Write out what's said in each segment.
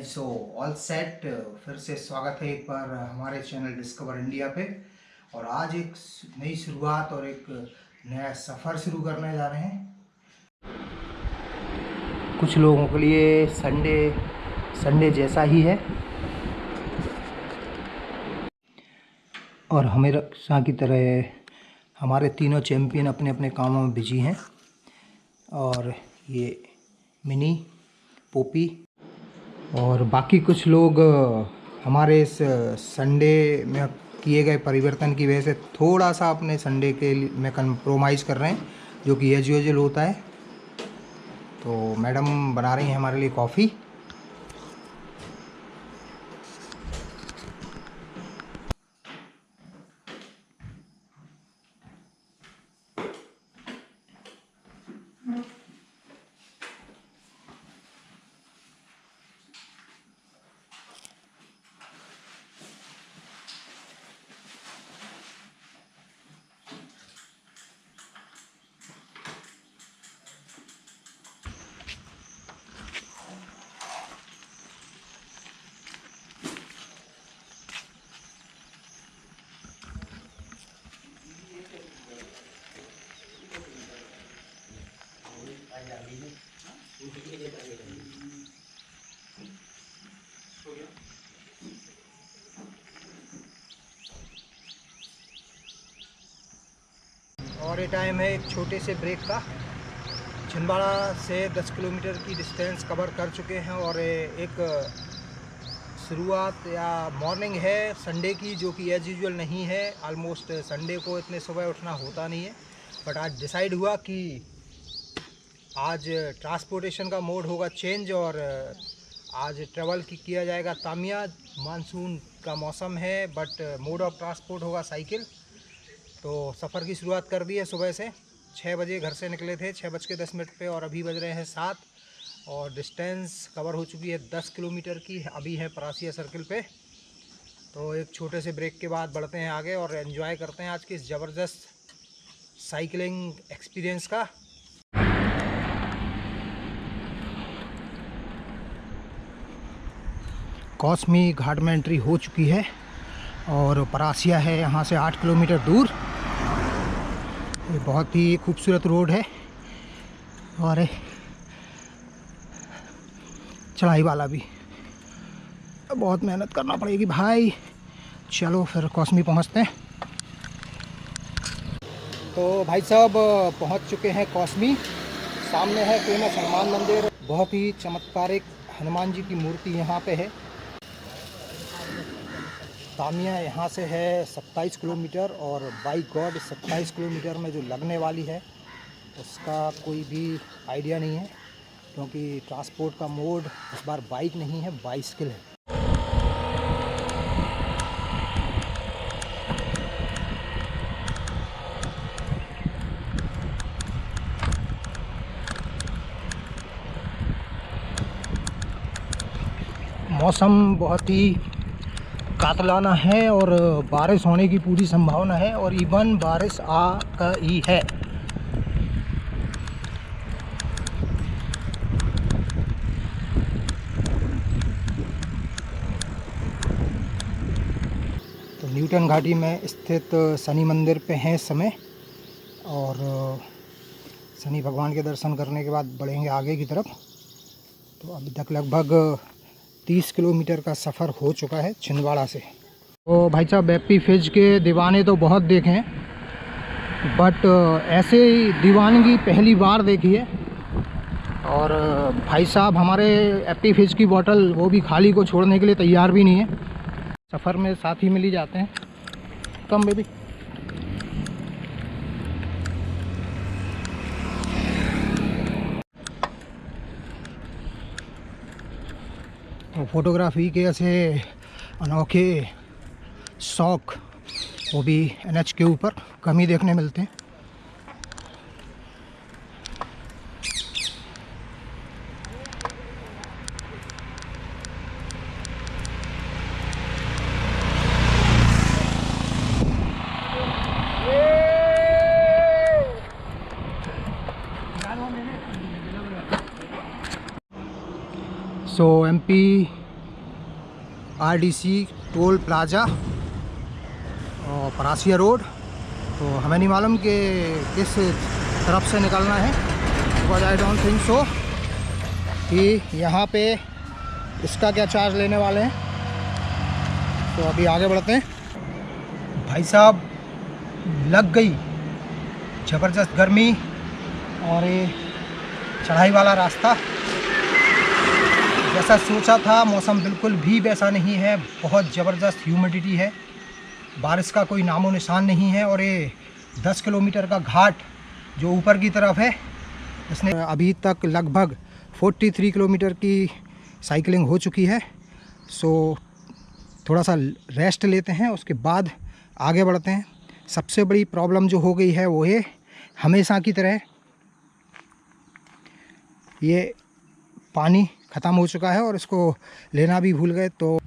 So all set. फिर से स्वागत है एक बार हमारे चैनल डिस्कवर इंडिया पे। और आज एक नई शुरुआत और एक नया सफ़र शुरू करने जा रहे हैं। कुछ लोगों के लिए संडे जैसा ही है और हमेशा की तरह हमारे तीनों चैंपियन अपने अपने कामों में बिजी हैं। और ये मिनी, पोपी और बाकी कुछ लोग हमारे इस संडे में किए गए परिवर्तन की वजह से थोड़ा सा अपने संडे के में कंप्रोमाइज़ कर रहे हैं, जो कि एज यूजुअल होता है। तो मैडम बना रही हैं हमारे लिए कॉफ़ी। और ये टाइम है एक छोटे से ब्रेक का। छिंदवाड़ा से 10 किलोमीटर की डिस्टेंस कवर कर चुके हैं और एक शुरुआत या मॉर्निंग है संडे की, जो कि एज यूजुअल नहीं है। ऑलमोस्ट संडे को इतने सुबह उठना होता नहीं है, बट आज डिसाइड हुआ कि आज ट्रांसपोर्टेशन का मोड होगा चेंज और आज ट्रैवल किया जाएगा तामिया। मानसून का मौसम है बट मोड ऑफ ट्रांसपोर्ट होगा साइकिल। तो सफ़र की शुरुआत कर दी है सुबह से। 6 बजे घर से निकले थे, 6:10 पे, और अभी बज रहे हैं 7 और डिस्टेंस कवर हो चुकी है 10 किलोमीटर की। अभी है परासिया सर्किल पे। तो एक छोटे से ब्रेक के बाद बढ़ते हैं आगे और एंजॉय करते हैं आज की इस ज़बरदस्त साइकिलिंग एक्सपीरियंस का। कौसमी घाट में एंट्री हो चुकी है और परासिया है यहाँ से 8 किलोमीटर दूर। ये बहुत ही खूबसूरत रोड है और चढ़ाई वाला भी। बहुत मेहनत करना पड़ेगी भाई। चलो फिर कौसमी पहुँचते हैं। तो भाई साहब पहुँच चुके हैं कौसमी। सामने है फेमस हनुमान मंदिर। बहुत ही चमत्कारिक हनुमान जी की मूर्ति यहाँ पे है। तामिया यहाँ से है 27 किलोमीटर और बाई गॉड 27 किलोमीटर में जो लगने वाली है उसका कोई भी आइडिया नहीं है, क्योंकि ट्रांसपोर्ट का मोड इस बार बाइक नहीं है, बाइसिकल है। मौसम बहुत ही कातलाना है और बारिश होने की पूरी संभावना है और इवन बारिश आ गई है। तो न्यूटन घाटी में स्थित शनि मंदिर पे हैं इस समय और शनि भगवान के दर्शन करने के बाद बढ़ेंगे आगे की तरफ। तो अभी तक लगभग 30 किलोमीटर का सफ़र हो चुका है छिंदवाड़ा से। तो भाई साहब एप्पी फिज के दीवाने तो बहुत देखे हैं, बट ऐसे ही दीवानगी पहली बार देखी है। और भाई साहब हमारे एप्पी फिज की बोतल वो भी खाली को छोड़ने के लिए तैयार भी नहीं है। सफ़र में साथ ही मिल ही जाते हैं। Come baby. तो फोटोग्राफी के ऐसे अनोखे शौक वो भी NH के ऊपर कम ही देखने मिलते हैं। सो MP आरडीसी टोल प्लाजा और परासिया रोड। तो हमें नहीं मालूम कि किस तरफ से निकलना है, because I don't think so कि यहाँ पे इसका क्या चार्ज लेने वाले हैं। तो अभी आगे बढ़ते हैं। भाई साहब लग गई ज़बरदस्त गर्मी और ये चढ़ाई वाला रास्ता। जैसा सोचा था मौसम बिल्कुल भी वैसा नहीं है, बहुत ज़बरदस्त ह्यूमिडिटी है, बारिश का कोई नामो निशान नहीं है। और ये 10 किलोमीटर का घाट जो ऊपर की तरफ है, इसने अभी तक लगभग 43 किलोमीटर की साइकिलिंग हो चुकी है। सो थोड़ा सा रेस्ट लेते हैं, उसके बाद आगे बढ़ते हैं। सबसे बड़ी प्रॉब्लम जो हो गई है वो है हमेशा की तरह ये पानी ख़त्म हो चुका है और इसको लेना भी भूल गए। तो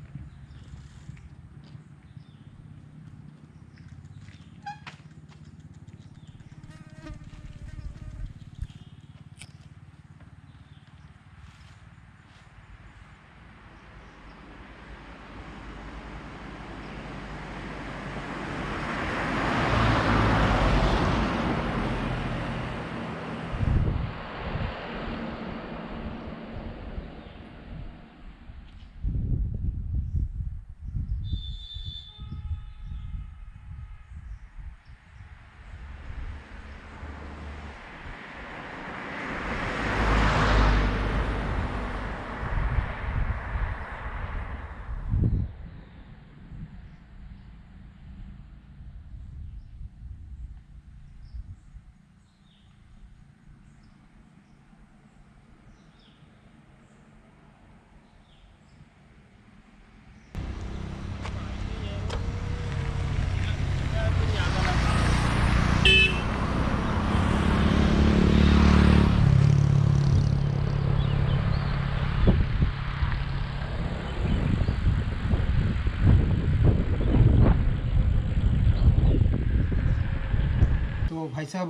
भाई साहब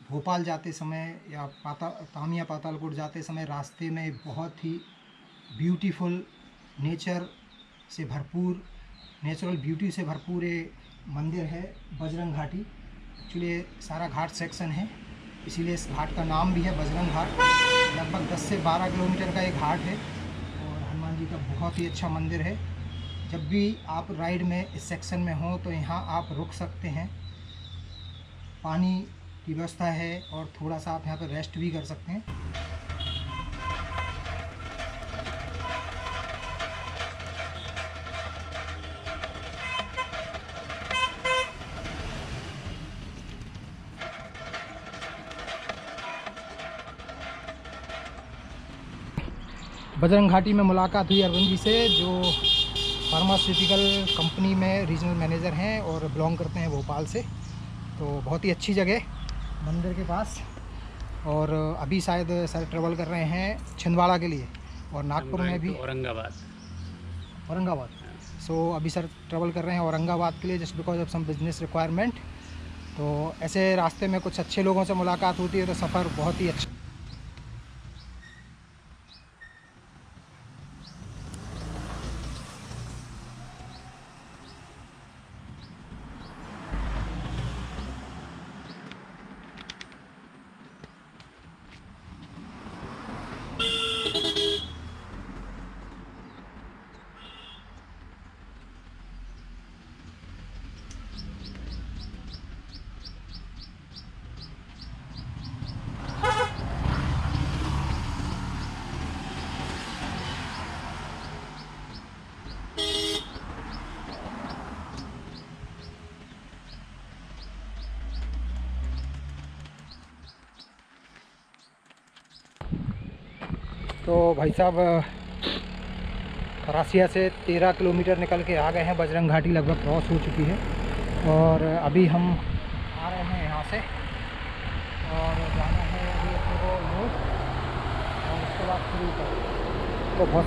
भोपाल जाते समय या तामिया पातालकोट जाते समय रास्ते में बहुत ही ब्यूटीफुल नेचर से भरपूर, नेचुरल ब्यूटी से भरपूर ये मंदिर है बजरंग घाटी। एक्चुअली सारा घाट सेक्शन है, इसीलिए इस घाट का नाम भी है बजरंग घाट। लगभग 10 से 12 किलोमीटर का एक घाट है और हनुमान जी का बहुत ही अच्छा मंदिर है। जब भी आप राइड में इस सेक्शन में हो तो यहाँ आप रुक सकते हैं, पानी की व्यवस्था है और थोड़ा सा आप यहाँ पर रेस्ट भी कर सकते हैं। बजरंग घाटी में मुलाकात हुई अरविंद जी से, जो फार्मास्यूटिकल कंपनी में रीजनल मैनेजर हैं और बिलोंग करते हैं भोपाल से। तो बहुत ही अच्छी जगह मंदिर के पास। और अभी शायद सर ट्रेवल कर रहे हैं छिंदवाड़ा के लिए और नागपुर में भी औरंगाबाद। सो अभी सर ट्रेवल कर रहे हैं औरंगाबाद के लिए, just because of some business requirement. तो ऐसे रास्ते में कुछ अच्छे लोगों से मुलाकात होती है तो सफ़र बहुत ही अच्छा। तो भाई साहब खरासिया से 13 किलोमीटर निकल के आ गए हैं, बजरंग घाटी लगभग क्रॉस हो चुकी है और अभी हम आ रहे हैं यहाँ से और जाना है अभी अपने को लोग और उसके बाद शुरू कर। तो बहुत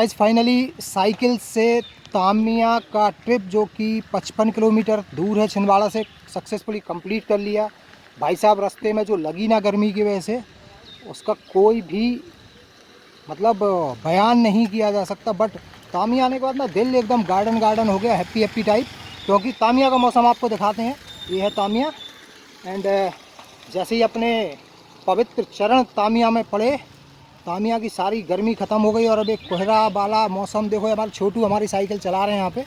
गाइस फाइनली साइकिल से तामिया का ट्रिप जो कि 55 किलोमीटर दूर है छिंदवाड़ा से सक्सेसफुली कंप्लीट कर लिया। भाई साहब रास्ते में जो लगी ना गर्मी की वजह से उसका कोई भी मतलब बयान नहीं किया जा सकता। बट तामिया आने के बाद ना दिल एकदम गार्डन गार्डन हो गया, हैप्पी हैप्पी टाइप। क्योंकि तामिया का मौसम आपको दिखाते हैं, ये है तामिया। एंड जैसे ही अपने पवित्र चरण तामिया में पड़े, तामिया की सारी गर्मी ख़त्म हो गई और अब एक कोहरा वाला मौसम देखो। हमारे छोटू हमारी साइकिल चला रहे हैं यहाँ पे,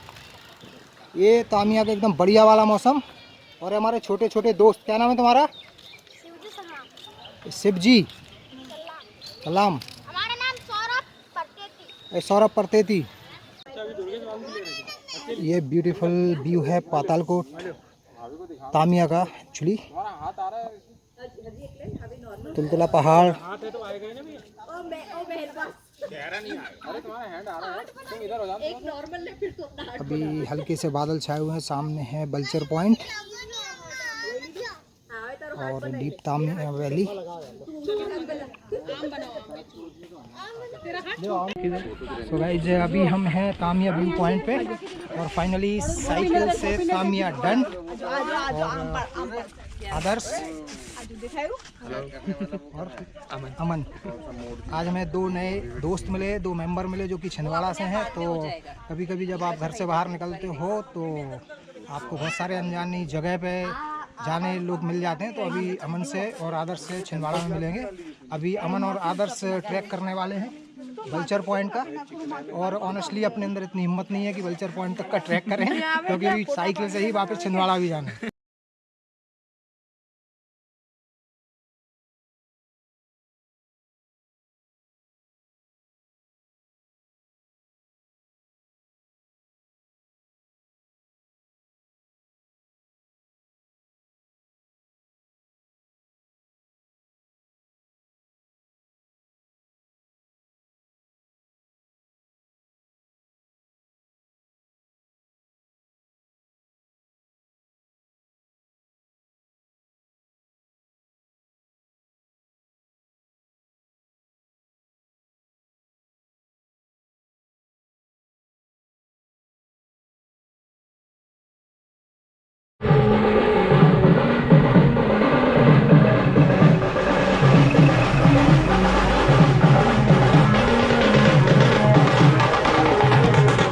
ये तामिया का एकदम बढ़िया वाला मौसम। और हमारे छोटे छोटे दोस्त, क्या नाम है तुम्हारा? शिवजी कलाम। हमारा नाम सौरभ परतेती। सौरभ परतेती। ये ब्यूटीफुल व्यू है पातालकोट तामिया का। एक्चुअली तुलतुला पहाड़, अभी हल्के से बादल छाए हुए हैं। सामने है बल्चर पॉइंट और deep Tamia valley. So guys अभी हम हैं तामिया व्यू पॉइंट पे और फाइनली साइकिल से तामिया डन। और आदर्श और अमन, आज हमें दो नए दोस्त मिले, दो मेंबर मिले जो कि छिंदवाड़ा से हैं। तो कभी कभी जब आप घर से बाहर निकलते हो तो आपको बहुत सारे अनजानी जगह पे जाने लोग मिल जाते हैं। तो अभी अमन से और आदर्श से छिंदवाड़ा में मिलेंगे। अभी अमन और आदर्श ट्रैक करने वाले हैं बल्चर पॉइंट का। और ऑनेस्टली अपने अंदर इतनी हिम्मत नहीं है कि बल्चर पॉइंट तक का ट्रैक करें, क्योंकि साइकिल से ही वापस छिंदवाड़ा भी जाना है।